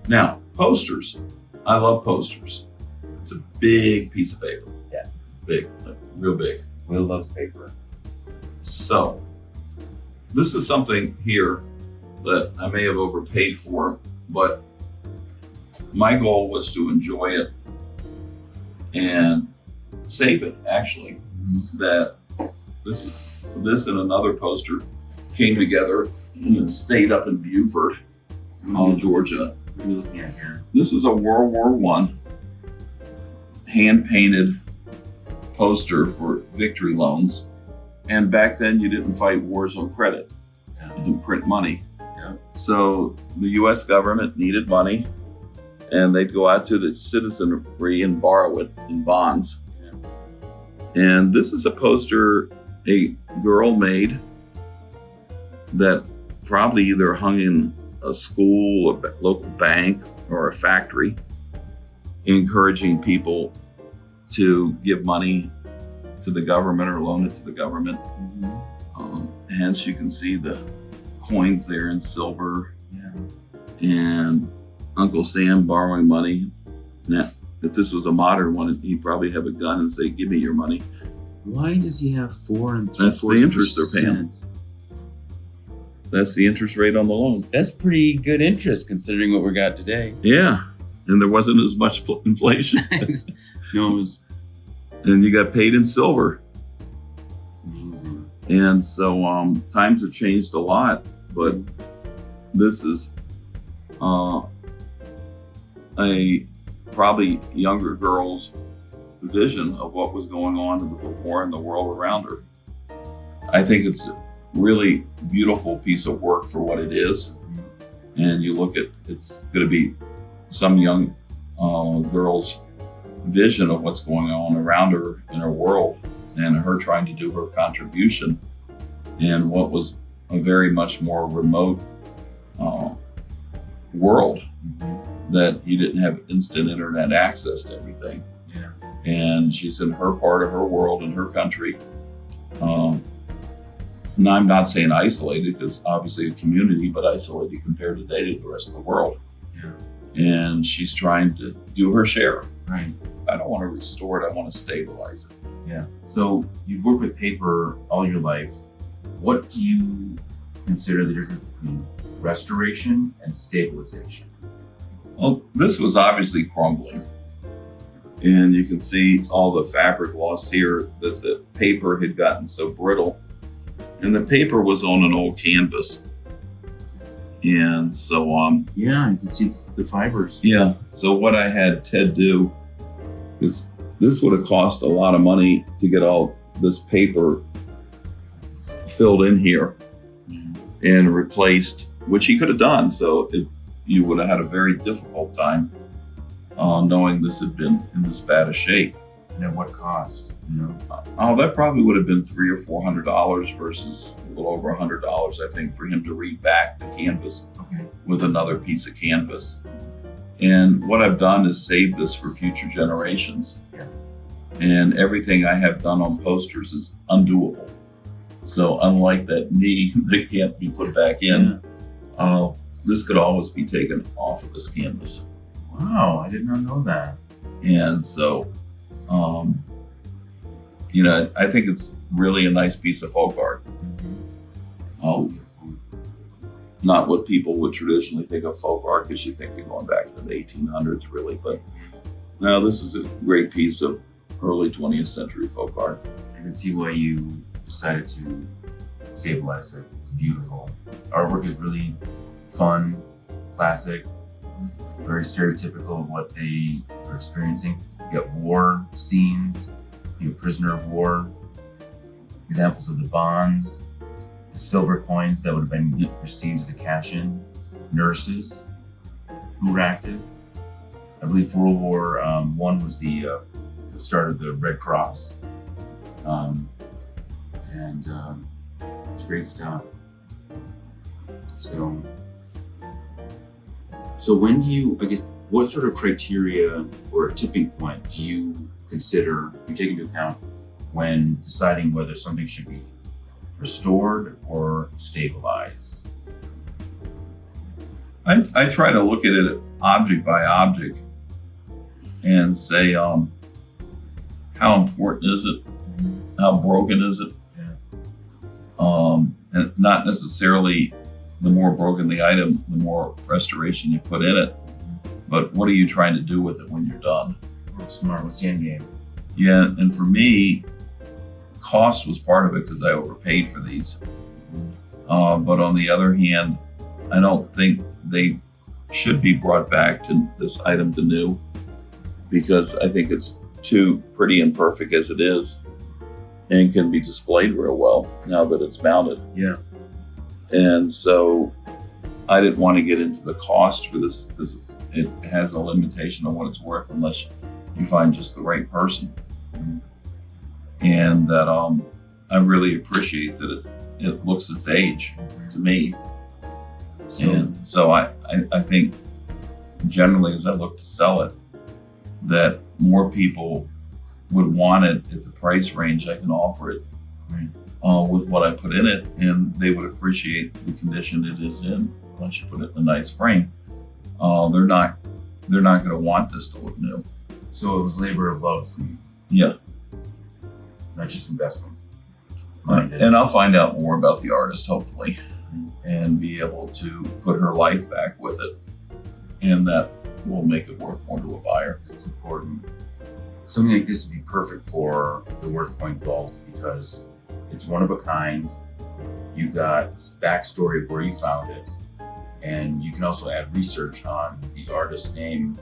Now, posters. I love posters. It's a big piece of paper. Yeah. Big, like real big. Will loves paper. So, this is something here that I may have overpaid for, but my goal was to enjoy it and save it, actually. That this and another poster came together and stayed up in Beaufort, Georgia. What are you looking at here? This is a World War I hand-painted poster for victory loans. And back then you didn't fight wars on credit. Yeah. You didn't print money. Yeah. So the US government needed money and they'd go out to the citizenry and borrow it in bonds. Yeah. And this is a poster a girl made that probably either hung in a school, a local bank, or a factory, encouraging people to give money to the government or loan it to the government. Hence, you can see the coins there in silver. Yeah. And Uncle Sam borrowing money. Now, if this was a modern one, he'd probably have a gun and say, "Give me your money." Why does he have 4 and 3/4%? That's the interest they're paying. That's the interest rate on the loan. That's pretty good interest considering what we got today. Yeah, and there wasn't as much inflation. No, it was And you got paid in silver. amazing. And so times have changed a lot, but this is a probably younger girl's vision of what was going on with the war in the world around her. I think it's a really beautiful piece of work for what it is. And you look at, it's going to be some young girl's vision of what's going on around her in her world and her trying to do her contribution in what was a very much more remote world that you didn't have instant internet access to everything. Yeah. And she's in her part of her world in her country. Now, I'm not saying isolated because obviously a community, but isolated compared today to the rest of the world. Yeah. And she's trying to do her share. Right. I don't want to restore it. I want to stabilize it. Yeah. So you've worked with paper all your life. What do you consider the difference between restoration and stabilization? Well, this was obviously crumbling. And you can see all the fabric lost here, that the paper had gotten so brittle. And the paper was on an old canvas. And so, Yeah, you can see the fibers. yeah. So what I had Ted do is this would have cost a lot of money to get all this paper filled in here and replaced, which he could have done. So you would have had a very difficult time knowing this had been in this bad a shape. And at what cost? You know? Oh, that probably would have been $300 or $400 versus a little over $100, I think, for him to reback the canvas Okay. with another piece of canvas. And what I've done is save this for future generations. Yeah. And everything I have done on posters is undoable. So unlike that knee that can't be put back in, this could always be taken off of this canvas. Wow, I did not know that. And so, I think it's really a nice piece of folk art. Not what people would traditionally think of folk art, because you think you're going back to the 1800s, really. But no, this is a great piece of early 20th century folk art. I can see why you decided to stabilize it. It's beautiful. Artwork is really fun, classic, very stereotypical of what they are experiencing. You got war scenes, you have prisoner of war, examples of the bonds, the silver coins that would have been received as a cash-in, nurses who were active. I believe World War I was the start of the Red Cross. It's great stuff. So when do you, I guess, what sort of criteria or a tipping point do you take into account when deciding whether something should be restored or stabilized? I try to look at it object by object and say, how important is it? How broken is it? And not necessarily the more broken the item, the more restoration you put in it, but what are you trying to do with it when you're done? Smart. What's the end game? Yeah, and for me, cost was part of it because I overpaid for these. But on the other hand, I don't think they should be brought back to this item to new, because I think it's too pretty and perfect as it is and can be displayed real well now that it's mounted. Yeah. And so I didn't want to get into the cost for this because it has a limitation on what it's worth unless you find just the right person. And that I really appreciate that it looks its age to me. And so I think generally as I look to sell it, that more people would want it at the price range I can offer it with what I put in it, and they would appreciate the condition it is in once you put it in a nice frame. They're not going to want this to look new. So it was labor of love for you, Yeah. not just investment. And I'll find out more about the artist, hopefully, and be able to put her life back with it. And that will make it worth more to a buyer. That's important. Something like this would be perfect for the WorthPoint vault because it's one of a kind. You got backstory of where you found it, and you can also add research on the artist's name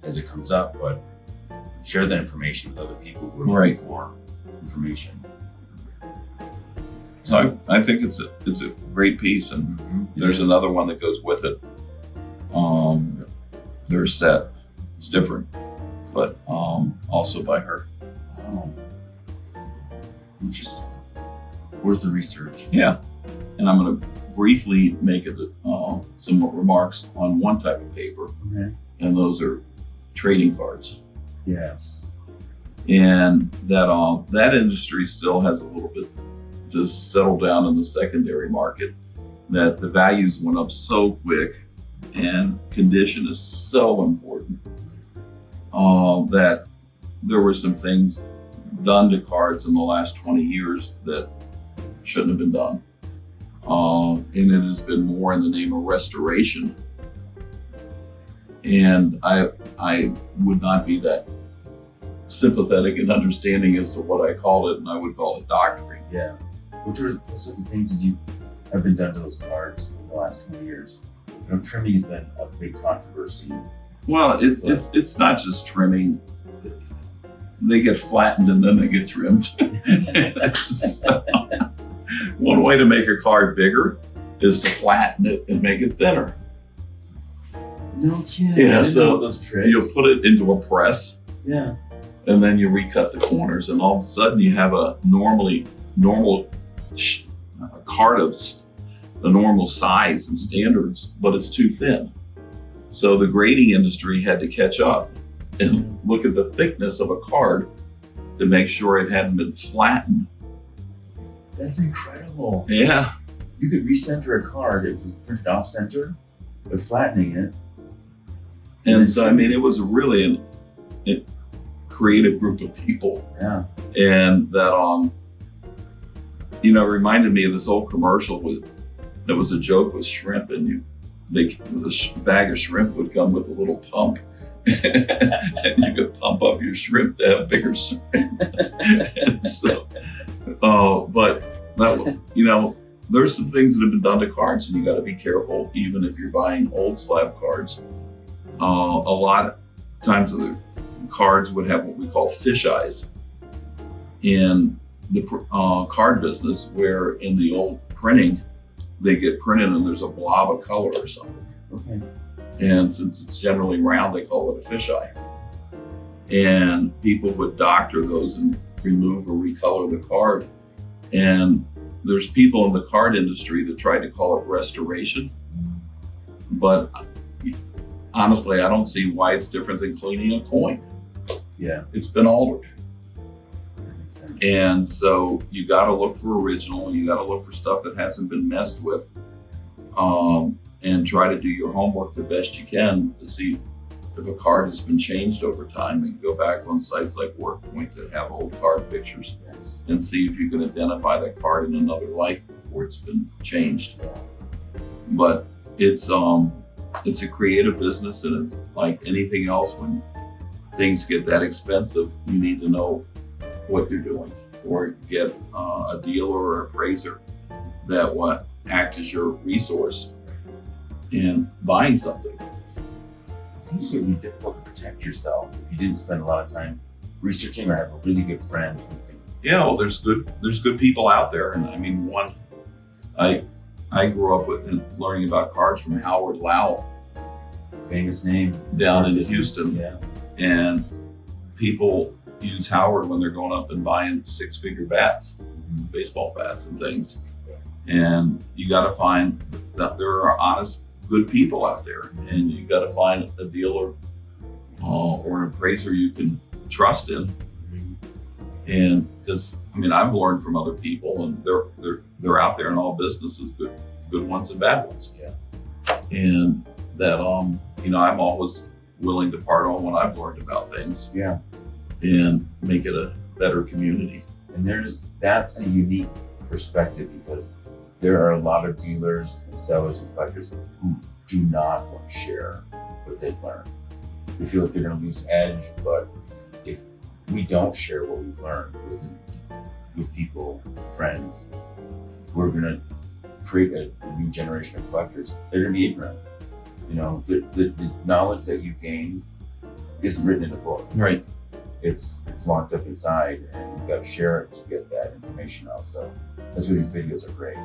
as it comes up, but share that information with other people who are looking for information. So I think it's a great piece, and there's another one that goes with it. They're set. It's different, but also by her. Oh, interesting. Worth the research. Yeah, and I'm going to briefly make some remarks on one type of paper, and those are trading cards. Yes. And that industry still has a little bit to settle down in the secondary market. That the values went up so quick, and condition is so important. That there were some things done to cards in the last 20 years that shouldn't have been done. And it has been more in the name of restoration. And I would not be that sympathetic and understanding as to what I call it, and I would call it doctoring. Yeah. What are some things that you have been done to those cards in the last 20 years? Trimming has been a big controversy. Well, it's not just trimming. They get flattened and then they get trimmed. So, one way to make a card bigger is to flatten it and make it thinner. No kidding. Yeah, so those tricks. you'll put it into a press. Yeah. And then you recut the corners, and all of a sudden you have a normal card of the normal size and standards, but it's too thin. So the grading industry had to catch up and look at the thickness of a card to make sure it hadn't been flattened. That's incredible. Yeah. You could recenter a card if it was printed off center, but flattening it. And so, I mean, it was really a creative group of people. Yeah. And that, reminded me of this old commercial that was a joke with shrimp, and the bag of shrimp would come with a little pump. And you could pump up your shrimp to have bigger shrimp. And so, but there's some things that have been done to cards, and you got to be careful, even if you're buying old slab cards. A lot of times the cards would have what we call fish eyes in the card business, where in the old printing, they get printed and there's a blob of color or something. Okay. And since it's generally round, they call it a fisheye. And people would doctor those and remove or recolor the card. And there's people in the card industry that try to call it restoration. But honestly, I don't see why it's different than cleaning a coin. Yeah. It's been altered. That makes sense. And so you got to look for original. You got to look for stuff that hasn't been messed with. and try to do your homework the best you can to see if a card has been changed over time, and go back on sites like WorthPoint that have old card pictures and see if you can identify that card in another life before it's been changed. But it's a creative business, and it's like anything else. When things get that expensive, you need to know what you're doing, or get a dealer or appraiser that will act as your resource in buying something. It seems to be difficult to protect yourself if you didn't spend a lot of time researching or have a really good friend who can. Yeah, well, there's good people out there, and I mean, I grew up with learning about cards from Howard Lau, Famous name down in Houston. Yeah. And people use Howard when they're going up and buying six-figure bats, baseball bats and things. And you got to find that there are honest, good people out there, and you got to find a dealer or an appraiser you can trust in. And because I mean, I've learned from other people, and they're out there in all businesses, good ones and bad ones. Yeah. And that I'm always willing to part on what I've learned about things. Yeah. And make it a better community. And that's a unique perspective, because there are a lot of dealers and sellers and collectors who do not want to share what they've learned. They feel like they're going to lose an edge, but if we don't share what we've learned with people, friends, we're going to create a new generation of collectors. They're going to be ignorant. You know, the knowledge that you've gained isn't written in a book. Right. It's locked up inside, and you've got to share it to get that information out. So that's why these videos are great.